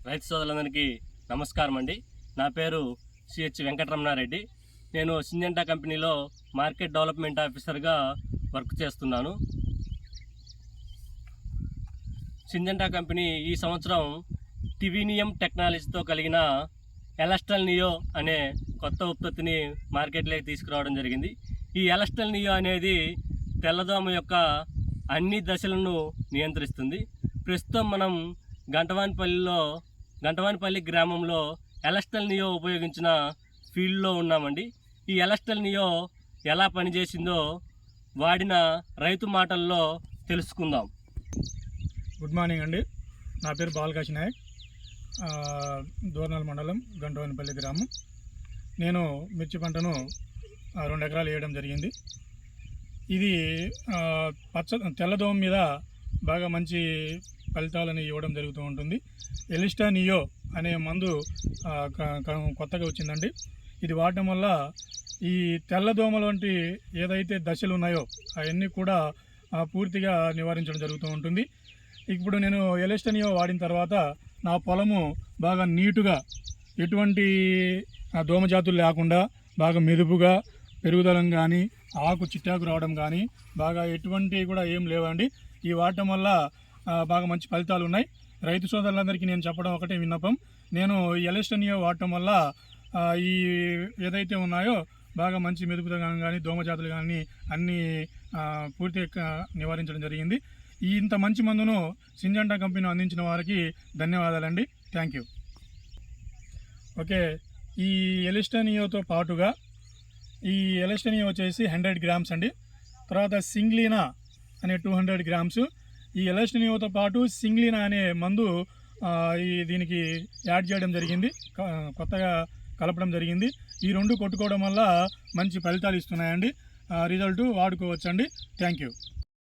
రైతు సోదరులందరికీ నమస్కారం అండి. నా పేరు సిహెచ్ వెంకటరమణారెడ్డి. నేను సింజెంటా కంపెనీలో మార్కెట్ డెవలప్మెంట్ ఆఫీసర్గా వర్క్ చేస్తున్నాను. సింజెంటా కంపెనీ ఈ సంవత్సరం టివినియం టెక్నాలజీతో కలిగిన ఎలస్టల్ నియో అనే కొత్త ఉత్పత్తిని మార్కెట్లోకి తీసుకురావడం జరిగింది. ఈ ఎలస్టల్ నియో అనేది తెల్లదోమ యొక్క అన్ని దశలను నియంత్రిస్తుంది. ప్రస్తుతం మనం గంటవానిపల్లి గ్రామంలో ఎలస్టల్ నియో ఉపయోగించిన ఫీల్డ్లో ఉన్నామండి. ఈ ఎలస్టల్ నియో ఎలా పనిచేసిందో వాడిన రైతు మాటల్లో తెలుసుకుందాం. గుడ్ మార్నింగ్ అండి. నా పేరు బాలకాశి నాయక్, దోర్నాల మండలం గంటవానిపల్లి గ్రామం. నేను మిర్చి పంటను 2 ఎకరాలు వేయడం జరిగింది. ఇది తెల్లదోమ మీద బాగా మంచి ఫలితాలను ఇవ్వడం జరుగుతూ ఉంటుంది. ఎలిస్టా నియో అనే మందు కొత్తగా వచ్చిందండి. ఇది వాడటం వల్ల ఈ తెల్లదోమల వంటి ఏదైతే దశలు ఉన్నాయో అవన్నీ కూడా పూర్తిగా నివారించడం జరుగుతూ ఉంటుంది. ఇప్పుడు నేను ఎలిస్టా నియో వాడిన తర్వాత నా పొలము బాగా నీటుగా, ఎటువంటి దోమజాతులు లేకుండా బాగా మెదుపుగా పెరుగుదలం కానీ, ఆకు చిట్టాకు రావడం కానీ బాగా ఎటువంటి కూడా ఏం లేవండి. ఈ వాడటం వల్ల బాగా మంచి ఫలితాలు ఉన్నాయి. రైతు సోదరులందరికీ నేను చెప్పడం ఒకటే విన్నపం. నేను ఎలిస్టా నియో వాడటం వల్ల ఈ ఏదైతే ఉన్నాయో బాగా మంచి మెదుపుదనం కానీ, దోమజాతులు కానీ అన్నీ పూర్తిగా నివారించడం జరిగింది. ఇంత మంచి మందును సింజెంటా కంపెనీ అందించిన వారికి ధన్యవాదాలండి. Thank you. ఓకే, ఈ ఎలిస్టా నియోతో పాటుగా ఈ ఎలిస్టా నియో వచ్చేసి 100 గ్రామ్స్ అండి. తర్వాత సింగ్లీనా అనే 200 గ్రామ్స్. ఈ ఎలిస్టా నియోతో పాటు సింగ్లీనా అనే మందు దీనికి యాడ్ చేయడం జరిగింది, కొత్తగా కలపడం జరిగింది. ఈ 2 కొట్టుకోవడం వల్ల మంచి ఫలితాలు ఇస్తున్నాయండి. రిజల్ట్ వాడుకోవచ్చండి. Thank you.